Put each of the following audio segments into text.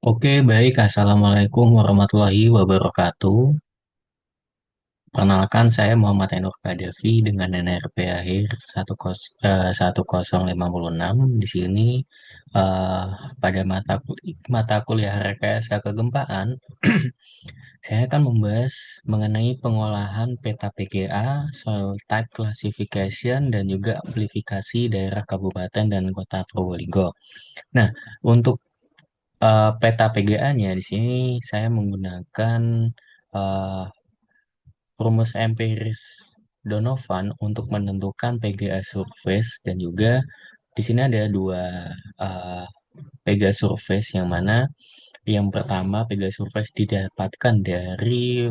Oke, baik. Assalamualaikum warahmatullahi wabarakatuh. Perkenalkan, saya Muhammad Enur Kadafi dengan NRP akhir 1056. Di sini eh, pada mata kuliah rekayasa kegempaan, saya akan membahas mengenai pengolahan peta PGA, soil type classification, dan juga amplifikasi daerah kabupaten dan kota Probolinggo. Nah, untuk peta PGA-nya di sini saya menggunakan eh, rumus empiris Donovan untuk menentukan PGA surface dan juga di sini ada dua eh, PGA surface yang mana yang pertama PGA surface didapatkan dari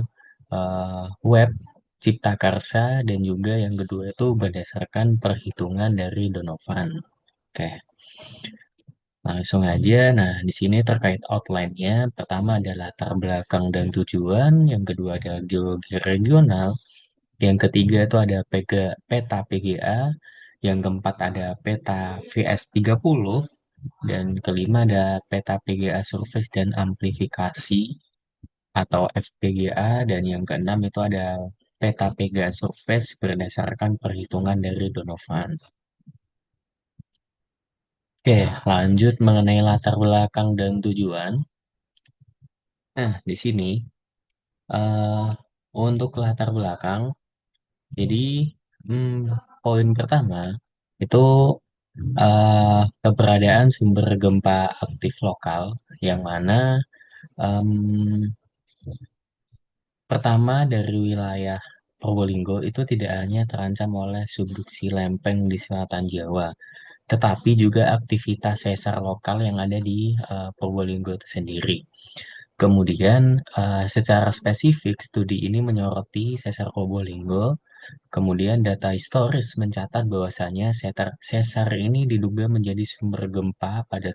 web Cipta Karsa dan juga yang kedua itu berdasarkan perhitungan dari Donovan. Oke. Langsung aja. Nah, di sini terkait outline-nya, pertama ada latar belakang dan tujuan, yang kedua ada geologi regional, yang ketiga itu ada peta PGA, yang keempat ada peta VS30, dan kelima ada peta PGA surface dan amplifikasi atau FPGA, dan yang keenam itu ada peta PGA surface berdasarkan perhitungan dari Donovan. Oke, lanjut mengenai latar belakang dan tujuan. Nah, di sini eh untuk latar belakang, jadi poin pertama itu keberadaan sumber gempa aktif lokal yang mana em, pertama dari wilayah Probolinggo itu tidak hanya terancam oleh subduksi lempeng di selatan Jawa, tetapi juga aktivitas sesar lokal yang ada di Probolinggo itu sendiri. Kemudian, secara spesifik, studi ini menyoroti sesar Probolinggo. Kemudian, data historis mencatat bahwasanya sesar ini diduga menjadi sumber gempa pada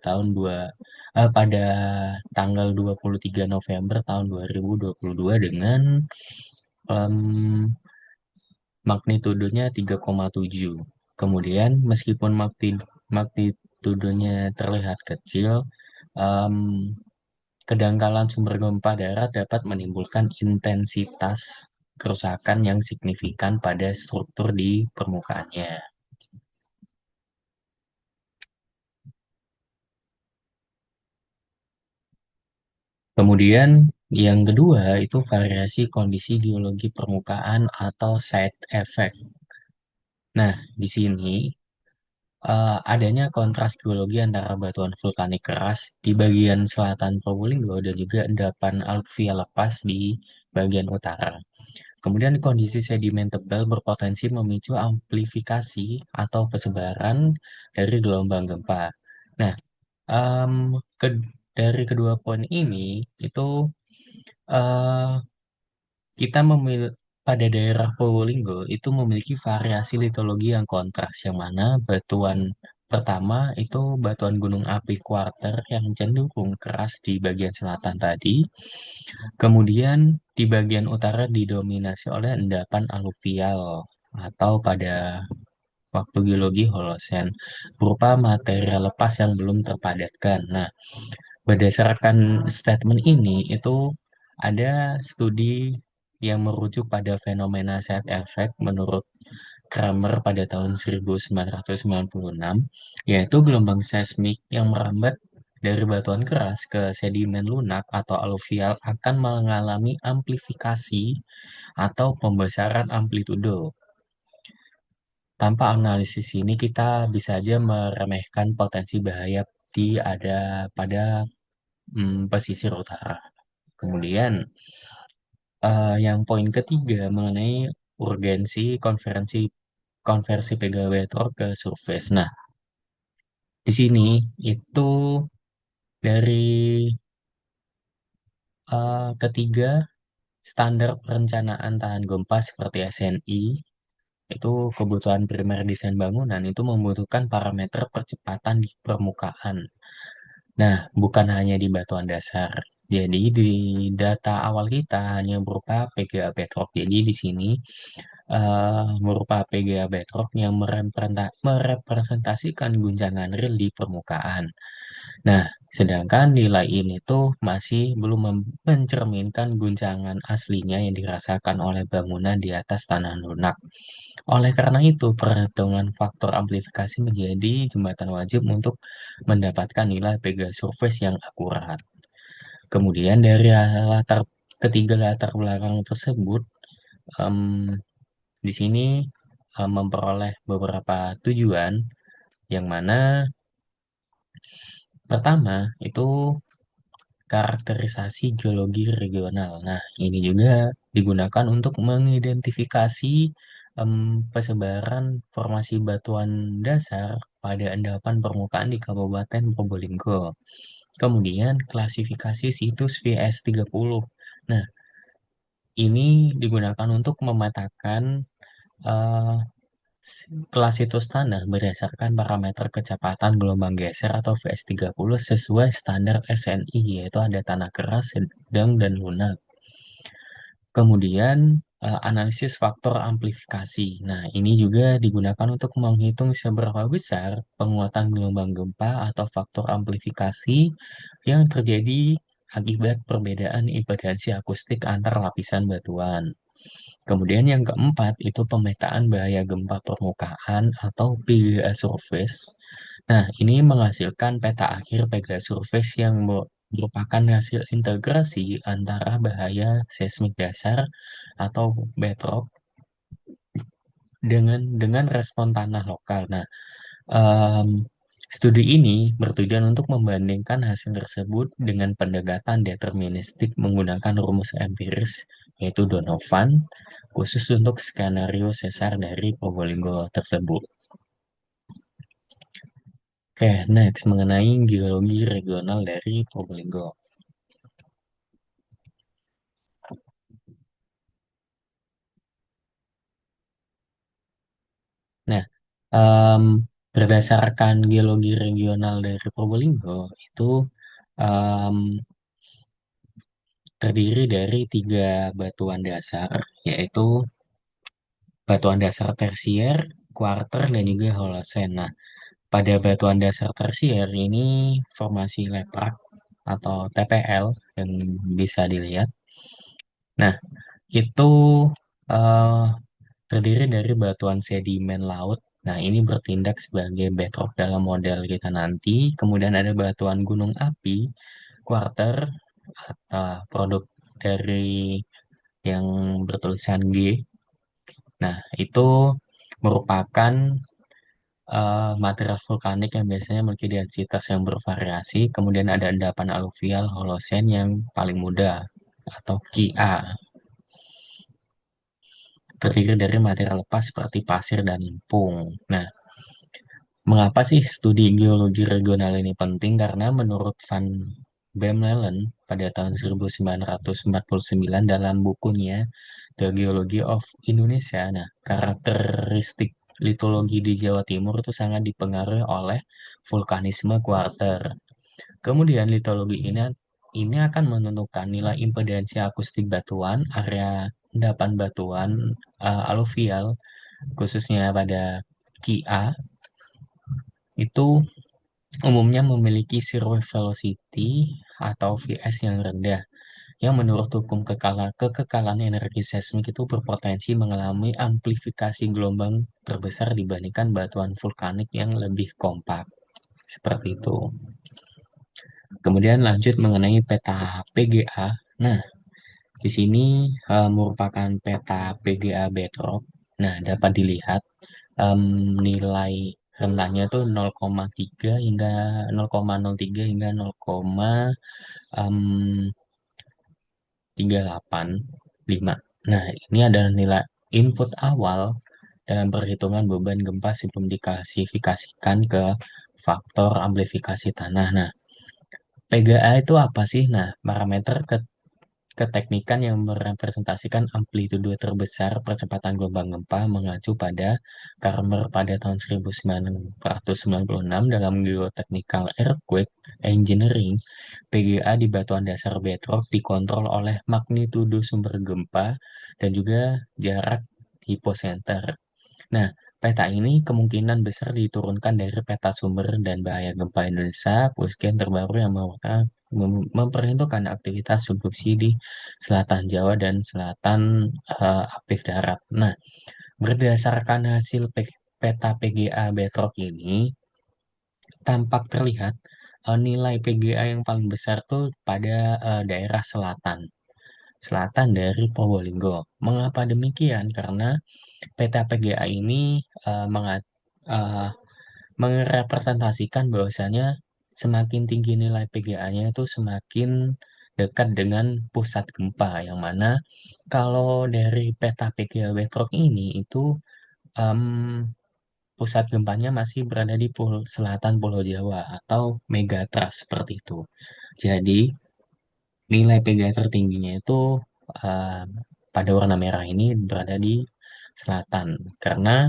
tanggal 23 November tahun 2022 dengan em, magnitudenya 3,7. Kemudian, meskipun magnitudenya terlihat kecil, em, kedangkalan sumber gempa darat dapat menimbulkan intensitas kerusakan yang signifikan pada struktur di permukaannya. Kemudian yang kedua itu variasi kondisi geologi permukaan atau side effect. Nah, di sini adanya kontras geologi antara batuan vulkanik keras di bagian selatan Probolinggo dan juga endapan aluvia lepas di bagian utara. Kemudian kondisi sedimen tebal berpotensi memicu amplifikasi atau persebaran dari gelombang gempa. Nah, em, ke- dari kedua poin ini itu eh, kita pada daerah Probolinggo itu memiliki variasi litologi yang kontras, yang mana batuan pertama itu batuan gunung api kuarter yang cenderung keras di bagian selatan tadi. Kemudian di bagian utara didominasi oleh endapan aluvial atau pada waktu geologi Holosen berupa material lepas yang belum terpadatkan. Nah, berdasarkan statement ini itu ada studi yang merujuk pada fenomena side effect menurut Kramer pada tahun 1996, yaitu gelombang seismik yang merambat dari batuan keras ke sedimen lunak atau aluvial akan mengalami amplifikasi atau pembesaran amplitudo. Tanpa analisis ini kita bisa aja meremehkan potensi bahaya ada pada pesisir utara. Kemudian yang poin ketiga mengenai urgensi konversi pegawai truk ke surface. Nah, di sini itu dari ketiga standar perencanaan tahan gempa seperti SNI, itu kebutuhan primer desain bangunan itu membutuhkan parameter percepatan di permukaan. Nah, bukan hanya di batuan dasar. Jadi di data awal kita hanya berupa PGA bedrock. Jadi di sini berupa PGA bedrock yang merepresentasikan guncangan real di permukaan. Nah, sedangkan nilai ini tuh masih belum mencerminkan guncangan aslinya yang dirasakan oleh bangunan di atas tanah lunak. Oleh karena itu, perhitungan faktor amplifikasi menjadi jembatan wajib untuk mendapatkan nilai Pegasurface yang akurat. Kemudian dari ketiga latar belakang tersebut, em, di sini memperoleh beberapa tujuan, yang mana pertama itu karakterisasi geologi regional. Nah, ini juga digunakan untuk mengidentifikasi persebaran formasi batuan dasar pada endapan permukaan di Kabupaten Probolinggo. Kemudian klasifikasi situs VS30. Nah, ini digunakan untuk memetakan eh, kelas situs tanah berdasarkan parameter kecepatan gelombang geser atau VS30 sesuai standar SNI, yaitu ada tanah keras, sedang, dan lunak. Kemudian analisis faktor amplifikasi. Nah, ini juga digunakan untuk menghitung seberapa besar penguatan gelombang gempa atau faktor amplifikasi yang terjadi akibat perbedaan impedansi akustik antar lapisan batuan. Kemudian yang keempat itu pemetaan bahaya gempa permukaan atau PGA surface. Nah, ini menghasilkan peta akhir PGA surface yang merupakan hasil integrasi antara bahaya seismik dasar atau bedrock dengan respon tanah lokal. Nah, em, studi ini bertujuan untuk membandingkan hasil tersebut dengan pendekatan deterministik menggunakan rumus empiris, yaitu Donovan, khusus untuk skenario sesar dari Probolinggo tersebut. Oke, next mengenai geologi regional dari Probolinggo. Nah, em, berdasarkan geologi regional dari Probolinggo itu em, terdiri dari tiga batuan dasar, yaitu batuan dasar tersier, kuarter, dan juga holosen. Nah, pada batuan dasar tersier ini formasi leprak atau TPL yang bisa dilihat. Nah, itu eh, terdiri dari batuan sedimen laut. Nah, ini bertindak sebagai bedrock dalam model kita nanti. Kemudian ada batuan gunung api, kuarter, atau produk dari yang bertulisan G. Nah, itu merupakan material vulkanik yang biasanya memiliki densitas yang bervariasi. Kemudian ada endapan aluvial holosen yang paling muda atau Ki-A, terdiri dari material lepas seperti pasir dan lempung. Nah, mengapa sih studi geologi regional ini penting? Karena menurut Van Bemmelen pada tahun 1949 dalam bukunya The Geology of Indonesia, nah, karakteristik litologi di Jawa Timur itu sangat dipengaruhi oleh vulkanisme kuarter. Kemudian litologi ini akan menentukan nilai impedansi akustik batuan, area endapan batuan aluvial, khususnya pada Ki-A, itu umumnya memiliki zero velocity atau VS yang rendah, yang menurut hukum kekekalan energi seismik itu berpotensi mengalami amplifikasi gelombang terbesar dibandingkan batuan vulkanik yang lebih kompak. Seperti itu. Kemudian lanjut mengenai peta PGA. Nah, di sini merupakan peta PGA bedrock. Nah, dapat dilihat nilai rentangnya tuh 0,3 hingga 0,03 hingga 0,38 Nah, ini adalah nilai input awal dalam perhitungan beban gempa sebelum diklasifikasikan ke faktor amplifikasi tanah. Nah, PGA itu apa sih? Nah, parameter keteknikan yang merepresentasikan amplitudo terbesar percepatan gelombang gempa mengacu pada Karmer pada tahun 1996 dalam Geotechnical Earthquake Engineering. PGA di batuan dasar bedrock dikontrol oleh magnitudo sumber gempa dan juga jarak hipocenter. Nah, Peta ini kemungkinan besar diturunkan dari peta sumber dan bahaya gempa Indonesia, Pusgen terbaru yang memperhitungkan aktivitas subduksi di selatan Jawa dan selatan aktif darat. Nah, berdasarkan hasil peta PGA Betrok ini, tampak terlihat nilai PGA yang paling besar tuh pada daerah selatan. Selatan dari Probolinggo. Mengapa demikian? Karena peta PGA ini eh, mengat- eh, merepresentasikan bahwasanya semakin tinggi nilai PGA-nya itu semakin dekat dengan pusat gempa, yang mana kalau dari peta PGA Betrok ini itu em, pusat gempanya masih berada di selatan Pulau Jawa atau Megatrust seperti itu. Jadi nilai PGA tertingginya itu eh, pada warna merah ini berada di selatan, karena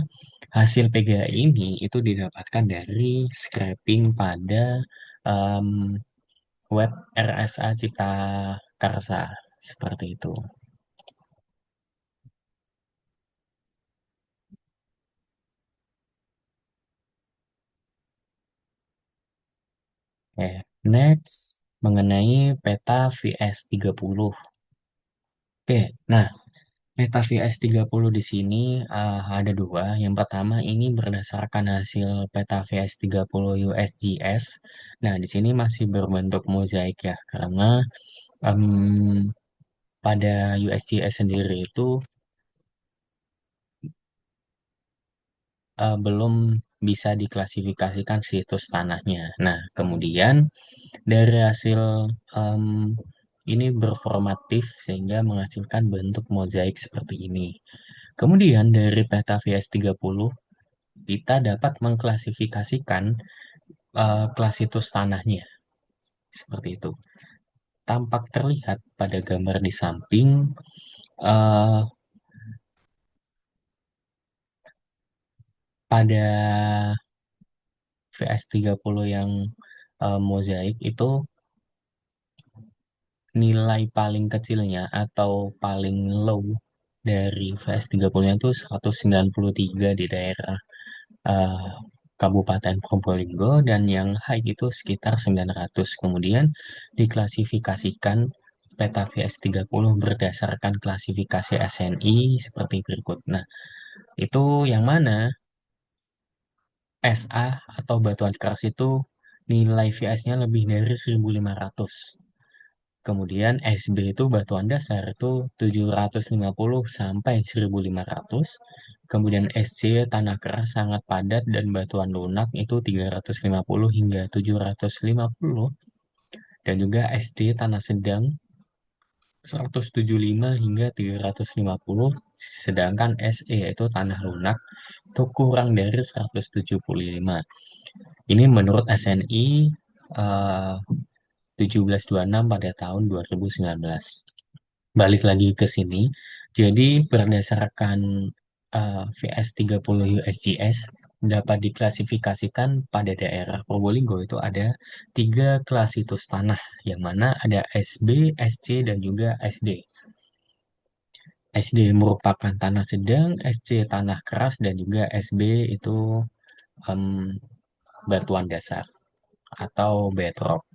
hasil PGA ini itu didapatkan dari scraping pada em, web RSA Cipta Karsa seperti itu. Oke, next mengenai peta VS30. Oke, nah peta VS30 di sini ada dua. Yang pertama ini berdasarkan hasil peta VS30 USGS. Nah, di sini masih berbentuk mozaik ya, karena em, pada USGS sendiri itu belum bisa diklasifikasikan situs tanahnya. Nah, kemudian dari hasil em, ini berformatif sehingga menghasilkan bentuk mozaik seperti ini. Kemudian dari peta VS30 kita dapat mengklasifikasikan kelas situs tanahnya seperti itu. Tampak terlihat pada gambar di samping eh, pada VS30 yang mozaik itu nilai paling kecilnya atau paling low dari VS30-nya itu 193 di daerah eh, Kabupaten Probolinggo, dan yang high itu sekitar 900. Kemudian diklasifikasikan peta VS30 berdasarkan klasifikasi SNI seperti berikut. Nah, itu yang mana SA atau batuan keras itu nilai VS-nya lebih dari 1.500. Kemudian SB itu batuan dasar itu 750 sampai 1.500. Kemudian SC tanah keras sangat padat dan batuan lunak itu 350 hingga 750. Dan juga SD tanah sedang 175 hingga 350. Sedangkan SE yaitu tanah lunak itu kurang dari 175. Ini menurut SNI eh, 1726 pada tahun 2019. Balik lagi ke sini. Jadi berdasarkan VS30 USGS dapat diklasifikasikan pada daerah Probolinggo itu ada tiga kelas situs tanah, yang mana ada SB, SC, dan juga SD. SD merupakan tanah sedang, SC tanah keras, dan juga SB itu em, batuan dasar atau bedrock.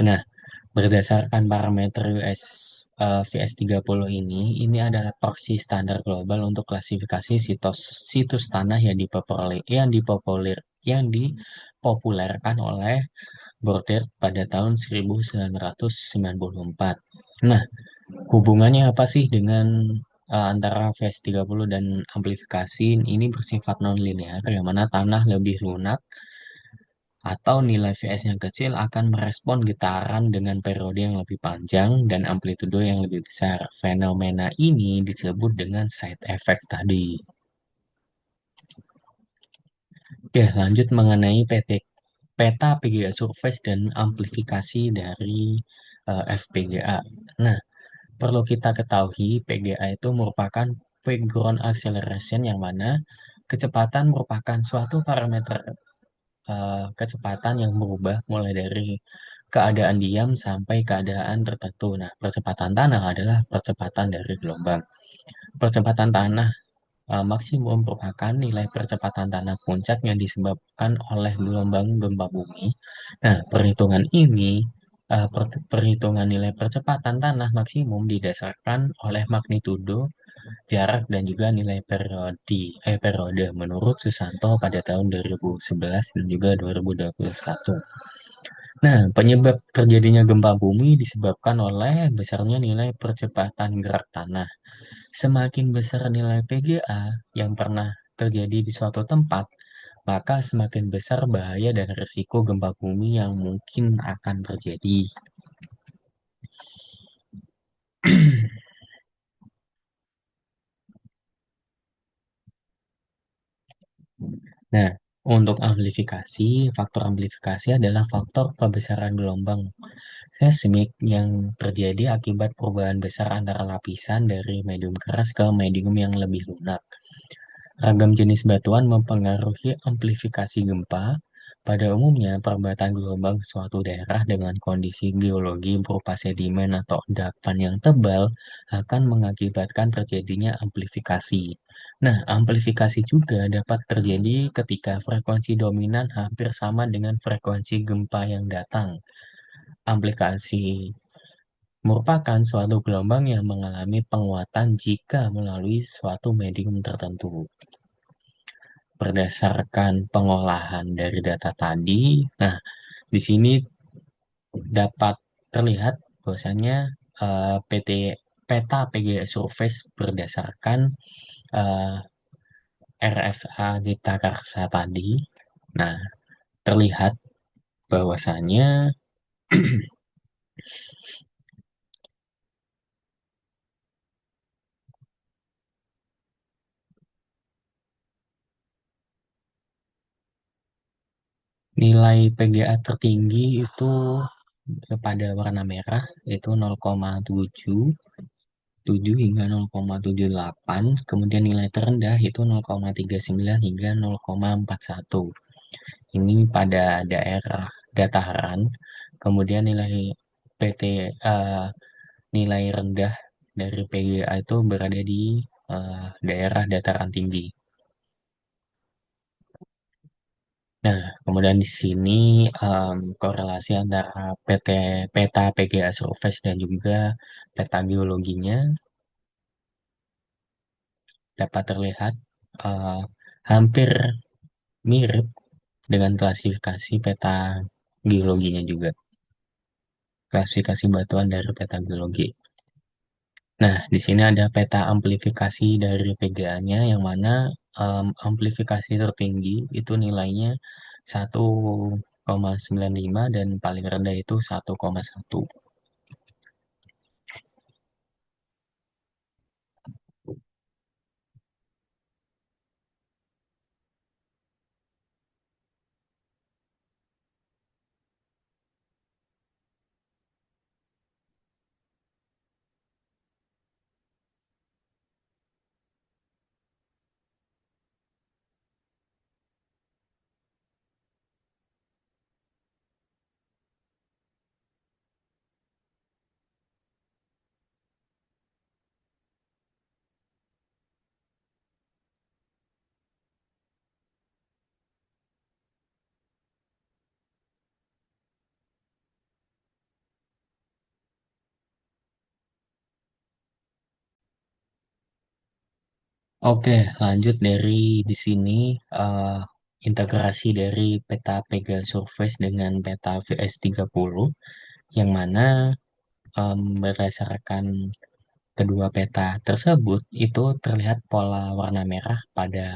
Nah, berdasarkan parameter VS30 ini adalah proxy standar global untuk klasifikasi situs tanah yang dipopulerkan oleh Brodert pada tahun 1994. Nah, hubungannya apa sih dengan antara VS30 dan amplifikasi? Ini bersifat nonlinear, yang mana tanah lebih lunak atau nilai VS yang kecil akan merespon getaran dengan periode yang lebih panjang dan amplitudo yang lebih besar. Fenomena ini disebut dengan side effect tadi. Oke, lanjut mengenai peta PGA surface dan amplifikasi dari FPGA. Nah, perlu kita ketahui PGA itu merupakan background acceleration, yang mana kecepatan merupakan suatu parameter kecepatan yang berubah mulai dari keadaan diam sampai keadaan tertentu. Nah, percepatan tanah adalah percepatan dari gelombang. Percepatan tanah maksimum merupakan nilai percepatan tanah puncak yang disebabkan oleh gelombang gempa bumi. Nah, perhitungan ini, perhitungan nilai percepatan tanah maksimum didasarkan oleh magnitudo, jarak, dan juga nilai periode menurut Susanto pada tahun 2011 dan juga 2021. Nah, penyebab terjadinya gempa bumi disebabkan oleh besarnya nilai percepatan gerak tanah. Semakin besar nilai PGA yang pernah terjadi di suatu tempat, maka semakin besar bahaya dan risiko gempa bumi yang mungkin akan terjadi. Nah, untuk amplifikasi, faktor amplifikasi adalah faktor pembesaran gelombang seismik yang terjadi akibat perubahan besar antara lapisan dari medium keras ke medium yang lebih lunak. Ragam jenis batuan mempengaruhi amplifikasi gempa. Pada umumnya, perbuatan gelombang suatu daerah dengan kondisi geologi berupa sedimen atau endapan yang tebal akan mengakibatkan terjadinya amplifikasi. Nah, amplifikasi juga dapat terjadi ketika frekuensi dominan hampir sama dengan frekuensi gempa yang datang. Amplifikasi merupakan suatu gelombang yang mengalami penguatan jika melalui suatu medium tertentu. Berdasarkan pengolahan dari data tadi, nah di sini dapat terlihat bahwasanya peta PGS Surface berdasarkan eh, RSA Cipta Karsa tadi. Nah, terlihat bahwasanya nilai PGA tertinggi itu pada warna merah itu 0,7 7 hingga 0,78, kemudian nilai terendah itu 0,39 hingga 0,41. Ini pada daerah dataran, kemudian nilai PT nilai rendah dari PGA itu berada di daerah dataran tinggi. Nah, kemudian di sini korelasi antara peta PGA surface dan juga peta geologinya dapat terlihat eh, hampir mirip dengan klasifikasi peta geologinya juga, klasifikasi batuan dari peta geologi. Nah, di sini ada peta amplifikasi dari PGA-nya yang mana amplifikasi tertinggi itu nilainya 1,95 dan paling rendah itu 1,1. Oke, lanjut dari di sini eh, integrasi dari peta Pegasus Surface dengan peta VS30 yang mana berdasarkan kedua peta tersebut itu terlihat pola warna merah pada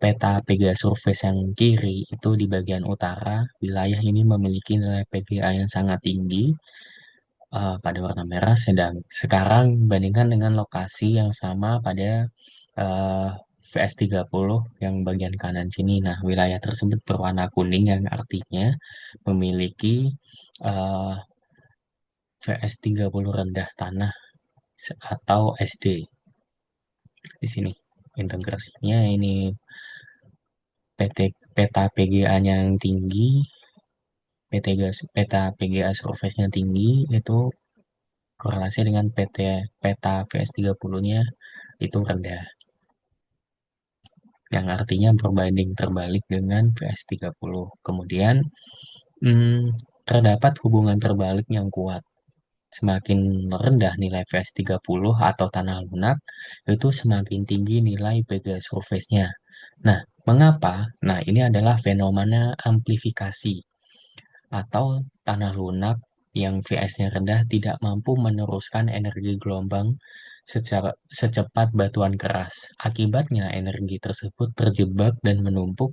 peta Pegasus Surface yang kiri itu di bagian utara. Wilayah ini memiliki nilai PGA yang sangat tinggi pada warna merah, sedang sekarang bandingkan dengan lokasi yang sama pada eh, VS30 yang bagian kanan sini. Nah, wilayah tersebut berwarna kuning yang artinya memiliki eh, VS30 rendah tanah atau SD. Di sini integrasinya ini peta PGA-nya yang tinggi, peta PGA surface-nya tinggi itu korelasi dengan peta VS30-nya itu rendah, yang artinya berbanding terbalik dengan VS30. Kemudian, terdapat hubungan terbalik yang kuat. Semakin rendah nilai VS30 atau tanah lunak, itu semakin tinggi nilai PGA surface-nya. Nah, mengapa? Nah, ini adalah fenomena amplifikasi atau tanah lunak yang VS-nya rendah tidak mampu meneruskan energi gelombang secara secepat batuan keras. Akibatnya, energi tersebut terjebak dan menumpuk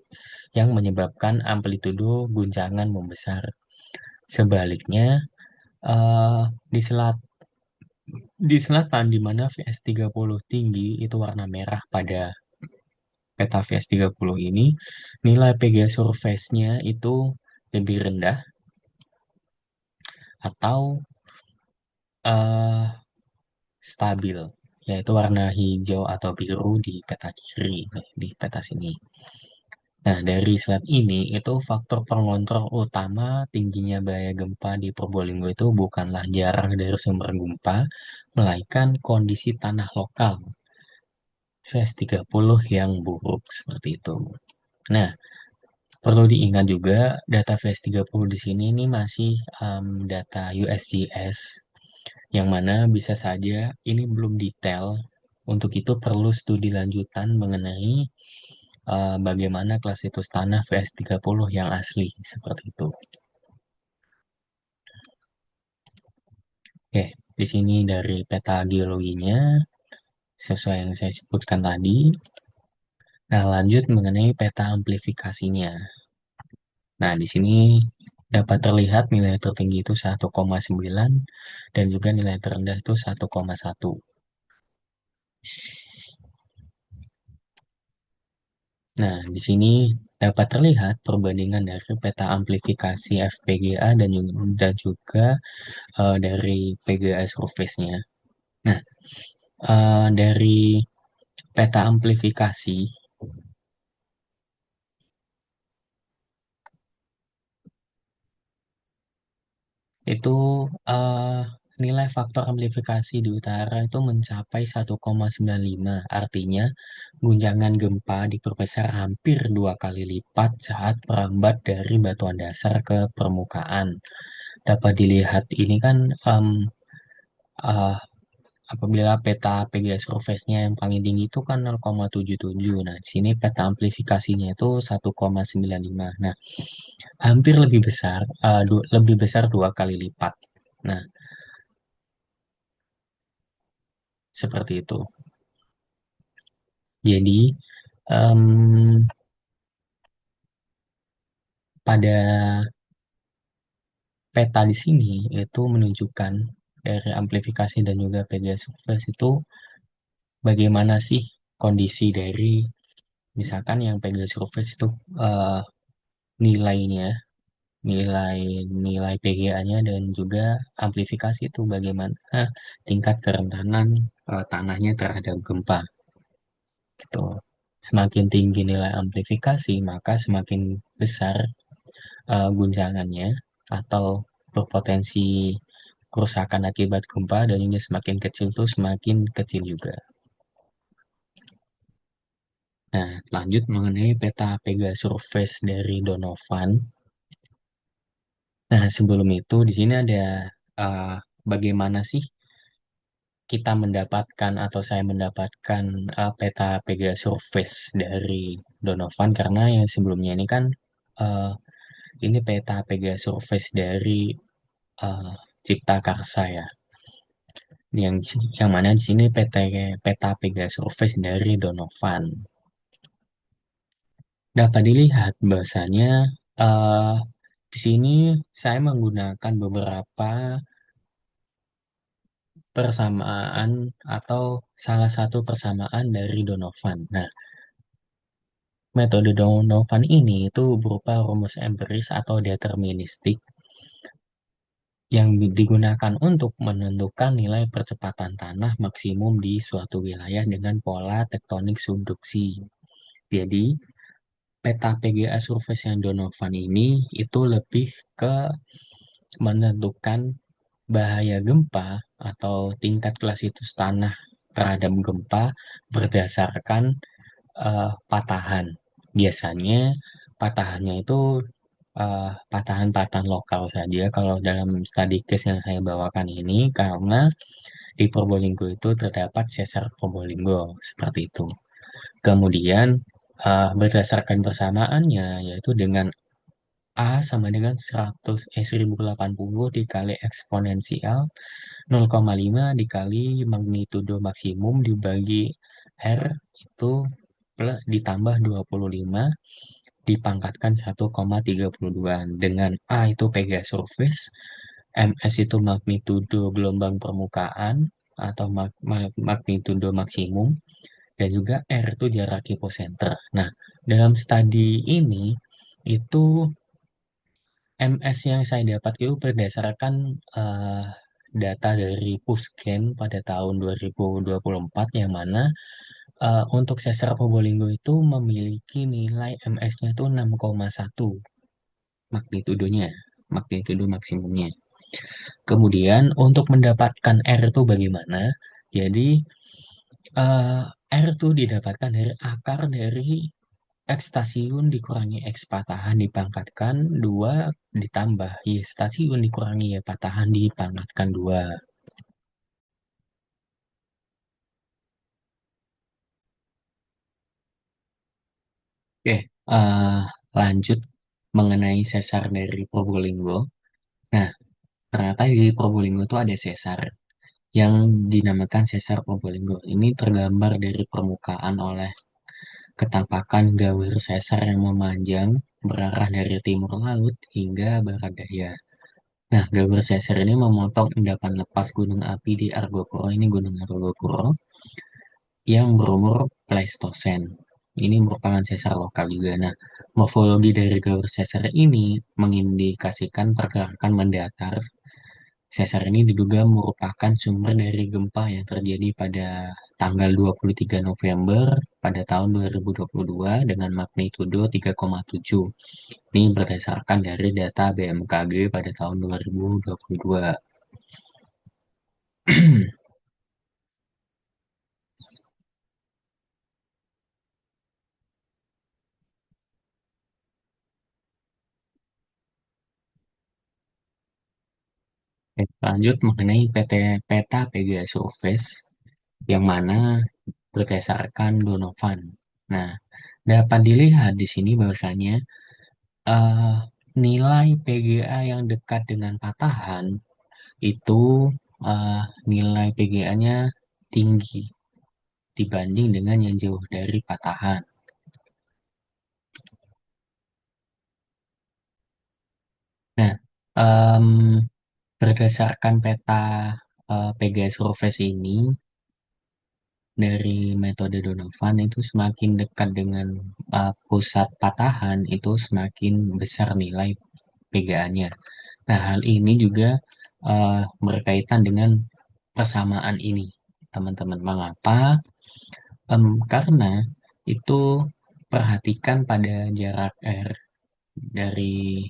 yang menyebabkan amplitudo guncangan membesar. Sebaliknya, eh, di selat di selatan di mana VS30 tinggi itu warna merah pada peta VS30 ini, nilai PGA surface-nya itu lebih rendah atau eh, stabil, yaitu warna hijau atau biru di peta kiri, di peta sini. Nah, dari slide ini, itu faktor pengontrol utama tingginya bahaya gempa di Probolinggo itu bukanlah jarak dari sumber gempa, melainkan kondisi tanah lokal VS30 yang buruk seperti itu. Nah, perlu diingat juga data VS30 di sini ini masih data USGS, yang mana bisa saja ini belum detail. Untuk itu perlu studi lanjutan mengenai bagaimana kelas situs tanah VS30 yang asli, seperti itu. Oke, di sini dari peta geologinya, sesuai yang saya sebutkan tadi. Nah, lanjut mengenai peta amplifikasinya. Nah, di sini dapat terlihat nilai tertinggi itu 1,9 dan juga nilai terendah itu 1,1. Nah, di sini dapat terlihat perbandingan dari peta amplifikasi FPGA dan juga dari PGA surface-nya. Nah, dari peta amplifikasi itu eh, nilai faktor amplifikasi di utara itu mencapai 1,95. Artinya, guncangan gempa diperbesar hampir 2 kali lipat saat merambat dari batuan dasar ke permukaan. Dapat dilihat ini kan eh, apabila peta PGA surface-nya yang paling tinggi itu kan 0,77. Nah, di sini peta amplifikasinya itu 1,95. Nah, hampir lebih besar, lebih besar 2 kali lipat. Nah, seperti itu. Jadi, em, pada peta di sini itu menunjukkan dari amplifikasi dan juga PGA surface itu bagaimana sih kondisi dari misalkan yang PGA surface itu eh, nilainya, nilai nilai PGA-nya dan juga amplifikasi itu bagaimana tingkat kerentanan tanahnya terhadap gempa gitu. Semakin tinggi nilai amplifikasi, maka semakin besar guncangannya atau berpotensi kerusakan akibat gempa dan juga semakin kecil tuh semakin kecil juga. Nah, lanjut mengenai peta Pegasurface dari Donovan. Nah, sebelum itu di sini ada uh, bagaimana sih kita mendapatkan atau saya mendapatkan peta Pegasurface dari Donovan karena yang sebelumnya ini kan uh, ini peta Pegasurface dari uh, Cipta Karsa ya. Yang mana di sini peta Pegasurface dari Donovan. Dapat dilihat bahwasanya eh di sini saya menggunakan beberapa persamaan atau salah satu persamaan dari Donovan. Nah, metode Donovan ini itu berupa rumus empiris atau deterministik yang digunakan untuk menentukan nilai percepatan tanah maksimum di suatu wilayah dengan pola tektonik subduksi. Jadi, peta PGA surface yang Donovan ini itu lebih ke menentukan bahaya gempa atau tingkat klasitus tanah terhadap gempa berdasarkan patahan. Biasanya patahannya itu patahan-patahan lokal saja kalau dalam studi case yang saya bawakan ini karena di Probolinggo itu terdapat sesar Probolinggo seperti itu. Kemudian berdasarkan persamaannya yaitu dengan A sama dengan 1080 dikali eksponensial 0,5 dikali magnitudo maksimum dibagi R itu ditambah 25 dipangkatkan 1,32 dengan A itu Pegasus surface, MS itu magnitudo gelombang permukaan atau magnitudo maksimum, dan juga R itu jarak hipocenter. Nah, dalam studi ini itu MS yang saya dapat itu berdasarkan data dari Pusken pada tahun 2024 yang mana untuk sesar Probolinggo itu memiliki nilai MS-nya itu 6,1 magnitudonya, magnitudo maksimumnya. Kemudian untuk mendapatkan R itu bagaimana? Jadi eh, R itu didapatkan dari akar dari X stasiun dikurangi X patahan dipangkatkan 2 ditambah Y stasiun dikurangi Y patahan dipangkatkan 2. Oke, eh, lanjut mengenai sesar dari Probolinggo. Nah, ternyata di Probolinggo itu ada sesar yang dinamakan sesar Probolinggo. Ini tergambar dari permukaan oleh ketapakan gawir sesar yang memanjang berarah dari timur laut hingga barat daya. Nah, gawir sesar ini memotong endapan lepas gunung api di Argopuro, ini Gunung Argopuro, yang berumur Pleistosen. Ini merupakan sesar lokal juga. Nah, morfologi dari gawir sesar ini mengindikasikan pergerakan mendatar. Sesar ini diduga merupakan sumber dari gempa yang terjadi pada tanggal 23 November pada tahun 2022 dengan magnitudo 3,7. Ini berdasarkan dari data BMKG pada tahun 2022. Lanjut mengenai peta Pegasus Surface yang mana berdasarkan Donovan. Nah, dapat dilihat di sini bahwasanya eh, nilai PGA yang dekat dengan patahan itu nilai PGA-nya tinggi dibanding dengan yang jauh dari patahan. Nah, em, berdasarkan peta Pegasus Surface ini dari metode Donovan itu semakin dekat dengan pusat patahan itu semakin besar nilai PGA-nya. Nah, hal ini juga berkaitan dengan persamaan ini, teman-teman. Mengapa? Karena itu perhatikan pada jarak R dari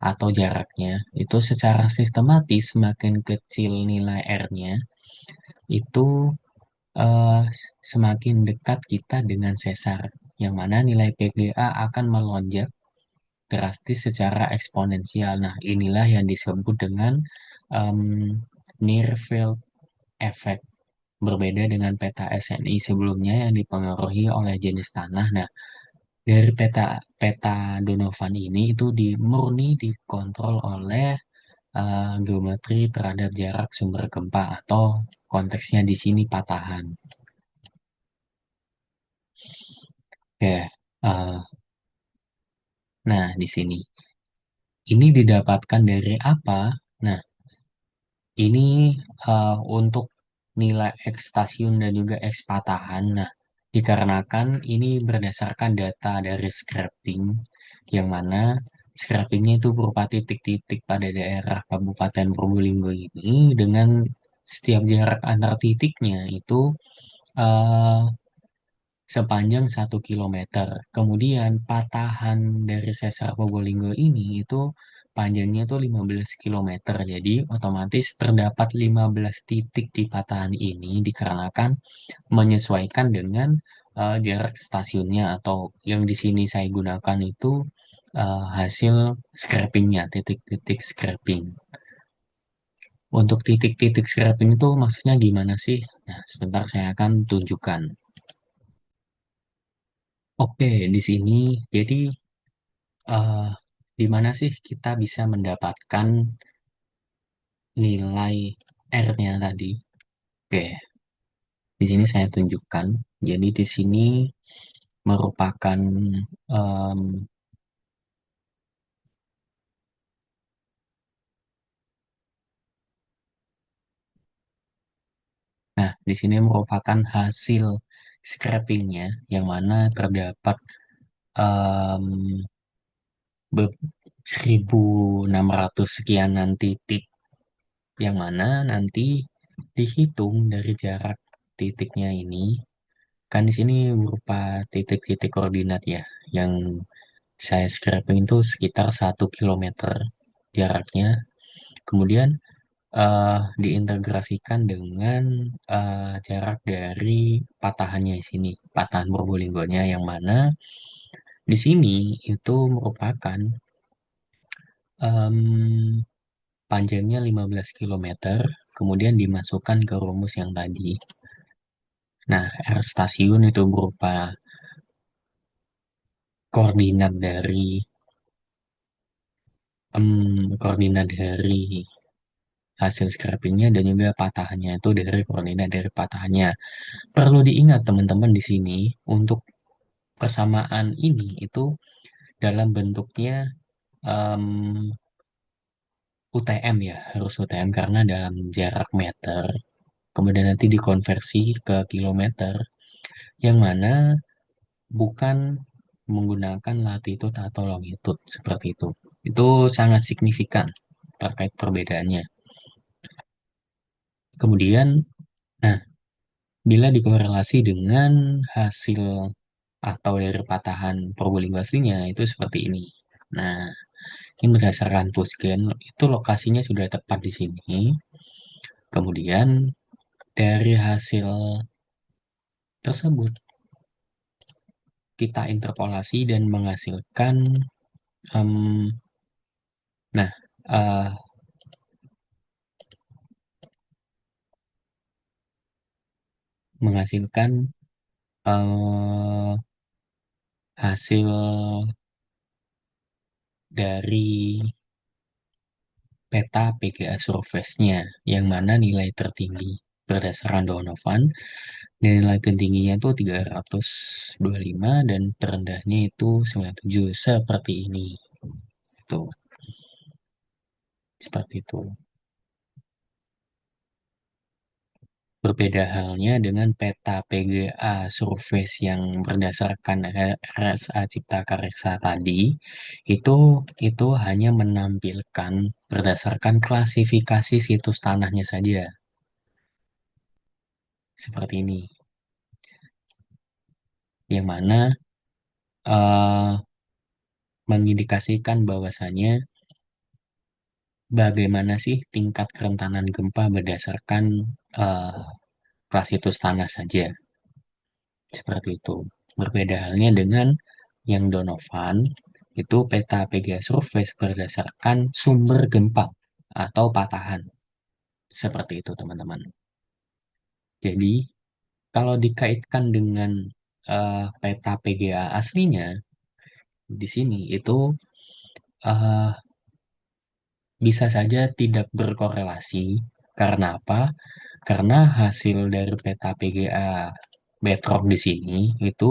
atau jaraknya itu secara sistematis semakin kecil nilai R-nya itu eh, semakin dekat kita dengan sesar yang mana nilai PGA akan melonjak drastis secara eksponensial. Nah, inilah yang disebut dengan em, near field effect. Berbeda dengan peta SNI sebelumnya yang dipengaruhi oleh jenis tanah. Nah, dari peta peta Donovan ini itu murni dikontrol oleh geometri terhadap jarak sumber gempa atau konteksnya di sini patahan. Oke, nah di sini ini didapatkan dari apa? Nah, ini untuk nilai X stasiun dan juga X patahan. Nah, dikarenakan ini berdasarkan data dari scraping, yang mana scrapingnya itu berupa titik-titik pada daerah Kabupaten Probolinggo ini dengan setiap jarak antar titiknya itu eh, sepanjang 1 kilometer. Kemudian patahan dari sesar Probolinggo ini itu panjangnya itu 15 kilometer. Jadi otomatis terdapat 15 titik di patahan ini dikarenakan menyesuaikan dengan jarak stasiunnya atau yang di sini saya gunakan itu hasil scrapingnya, titik-titik scraping. Untuk titik-titik scraping itu maksudnya gimana sih? Nah, sebentar saya akan tunjukkan. Oke, di sini jadi eh, di mana sih kita bisa mendapatkan nilai R-nya tadi? Oke, di sini saya tunjukkan. Jadi di sini merupakan em, nah, di sini merupakan hasil scrapingnya yang mana terdapat em, 1.600 sekianan titik yang mana nanti dihitung dari jarak titiknya ini. Kan di sini berupa titik-titik koordinat ya, yang saya scraping itu sekitar 1 kilometer jaraknya. Kemudian diintegrasikan dengan jarak dari patahannya di sini, patahan Probolinggonya yang mana di sini itu merupakan em, panjangnya 15 kilometer, kemudian dimasukkan ke rumus yang tadi. Nah, R stasiun itu berupa koordinat dari koordinat dari hasil scrapingnya dan juga patahannya itu dari koordinat dari patahannya. Perlu diingat teman-teman di sini untuk persamaan ini itu dalam bentuknya em, UTM ya, harus UTM karena dalam jarak meter, kemudian nanti dikonversi ke kilometer, yang mana bukan menggunakan latitude atau longitude seperti itu. Itu sangat signifikan terkait perbedaannya. Kemudian, nah, bila dikorelasi dengan hasil atau dari patahan Probolinggo aslinya itu seperti ini. Nah, ini berdasarkan Pusgen, itu lokasinya sudah tepat di sini. Kemudian dari hasil tersebut kita interpolasi dan menghasilkan, em, nah, eh, menghasilkan eh, hasil dari peta PGA surface-nya, yang mana nilai tertinggi berdasarkan Donovan, dan nilai tertingginya itu 325 dan terendahnya itu 97, seperti ini. Tuh, seperti itu. Berbeda halnya dengan peta PGA surface yang berdasarkan RSA Cipta Karsa tadi, itu hanya menampilkan berdasarkan klasifikasi situs tanahnya saja, seperti ini, yang mana eh, mengindikasikan bahwasannya bagaimana sih tingkat kerentanan gempa berdasarkan eh, kelas situs tanah saja, seperti itu. Berbeda halnya dengan yang Donovan, itu peta PGA surface berdasarkan sumber gempa atau patahan. Seperti itu, teman-teman. Jadi, kalau dikaitkan dengan peta PGA aslinya, di sini itu eh, bisa saja tidak berkorelasi. Karena apa? Karena hasil dari peta PGA bedrock di sini itu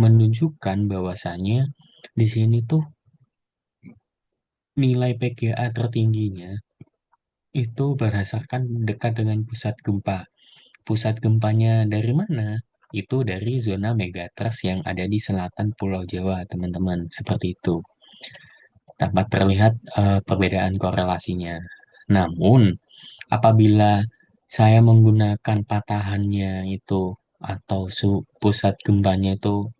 menunjukkan bahwasannya di sini tuh nilai PGA tertingginya itu berdasarkan dekat dengan pusat gempa. Pusat gempanya dari mana? Itu dari zona megatrust yang ada di selatan Pulau Jawa, teman-teman. Seperti itu. Dapat terlihat perbedaan korelasinya. Namun, apabila saya menggunakan patahannya itu atau pusat gempanya itu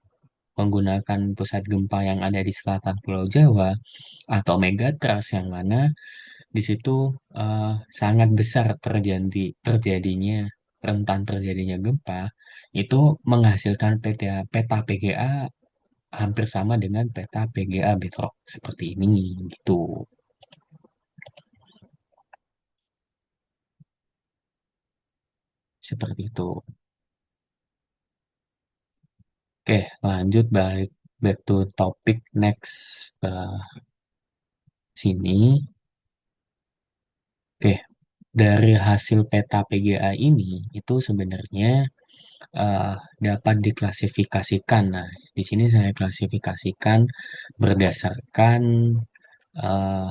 menggunakan pusat gempa yang ada di selatan Pulau Jawa atau megatrust yang mana di situ sangat besar terjadinya rentan terjadinya gempa itu menghasilkan peta PGA hampir sama dengan peta PGA Bedrock seperti ini gitu. Seperti itu. Oke, lanjut balik back to topic next sini. Oke, dari hasil peta PGA ini itu sebenarnya eh, dapat diklasifikasikan. Nah, di sini saya klasifikasikan berdasarkan eh,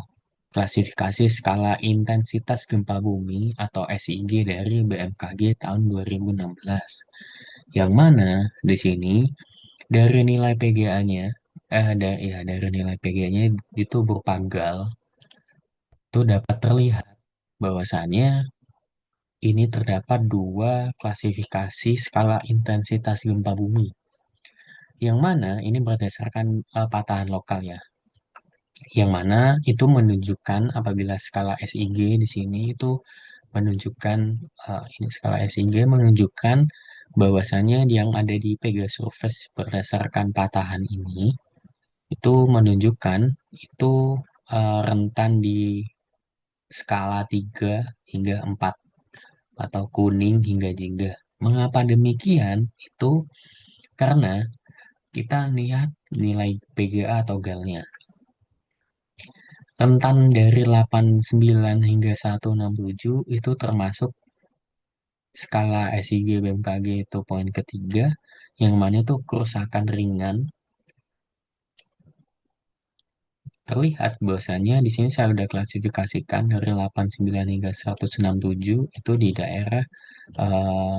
klasifikasi skala intensitas gempa bumi atau SIG dari BMKG tahun 2016. Yang mana di sini dari nilai PGA-nya, ya dari nilai PGA-nya itu berupa gal, itu dapat terlihat bahwasannya ini terdapat dua klasifikasi skala intensitas gempa bumi, yang mana ini berdasarkan patahan lokal ya, yang mana itu menunjukkan apabila skala SIG di sini itu menunjukkan ini skala SIG menunjukkan bahwasannya yang ada di Pegasurface berdasarkan patahan ini itu menunjukkan itu rentan di skala 3 hingga 4 atau kuning hingga jingga. Mengapa demikian? Itu karena kita lihat nilai PGA atau galnya. Rentan dari 89 hingga 167 itu termasuk skala SIG BMKG itu poin ketiga, yang mana itu kerusakan ringan. Terlihat bahwasanya di sini saya sudah klasifikasikan dari 89 hingga 167 itu di daerah eh,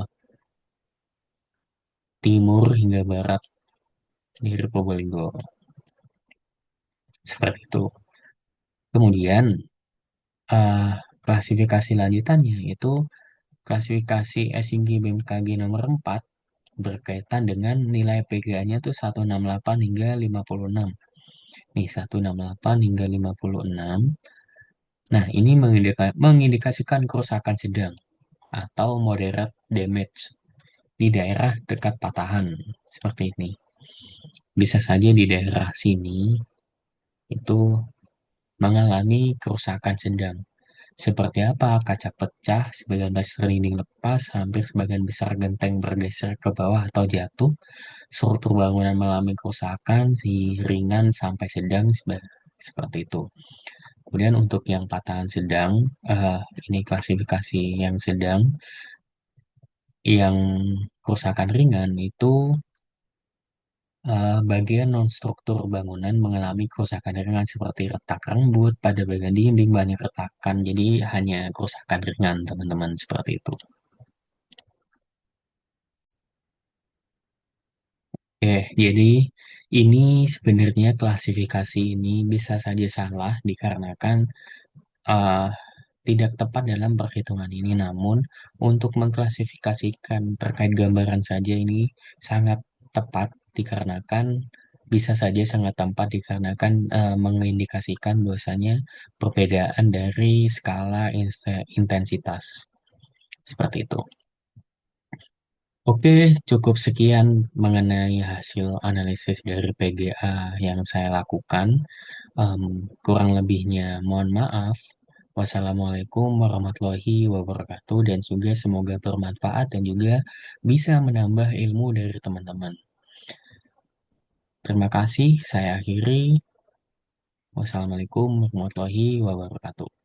timur hingga barat di Probolinggo. Seperti itu. Kemudian eh, klasifikasi lanjutannya itu klasifikasi SIG BMKG nomor 4 berkaitan dengan nilai PGA-nya itu 168 hingga 56. Nih 168 hingga 56. Nah, ini mengindikasikan kerusakan sedang atau moderate damage di daerah dekat patahan seperti ini. Bisa saja di daerah sini itu mengalami kerusakan sedang. Seperti apa? Kaca pecah, sebagian besar dinding lepas, hampir sebagian besar genteng bergeser ke bawah atau jatuh, struktur bangunan mengalami kerusakan, si ringan sampai sedang, seperti itu. Kemudian untuk yang patahan sedang, ini klasifikasi yang sedang, yang kerusakan ringan itu bagian non-struktur bangunan mengalami kerusakan ringan seperti retak rambut pada bagian dinding, banyak retakan. Jadi hanya kerusakan ringan, teman-teman, seperti itu. Oke, jadi ini sebenarnya klasifikasi ini bisa saja salah dikarenakan eh, tidak tepat dalam perhitungan ini. Namun, untuk mengklasifikasikan terkait gambaran saja ini sangat tepat dikarenakan bisa saja sangat tepat dikarenakan mengindikasikan bahwasanya perbedaan dari skala intensitas. Seperti itu. Oke, cukup sekian mengenai hasil analisis dari PGA yang saya lakukan. Kurang lebihnya mohon maaf. Wassalamualaikum warahmatullahi wabarakatuh dan juga semoga bermanfaat dan juga bisa menambah ilmu dari teman-teman. Terima kasih, saya akhiri. Wassalamualaikum warahmatullahi wabarakatuh.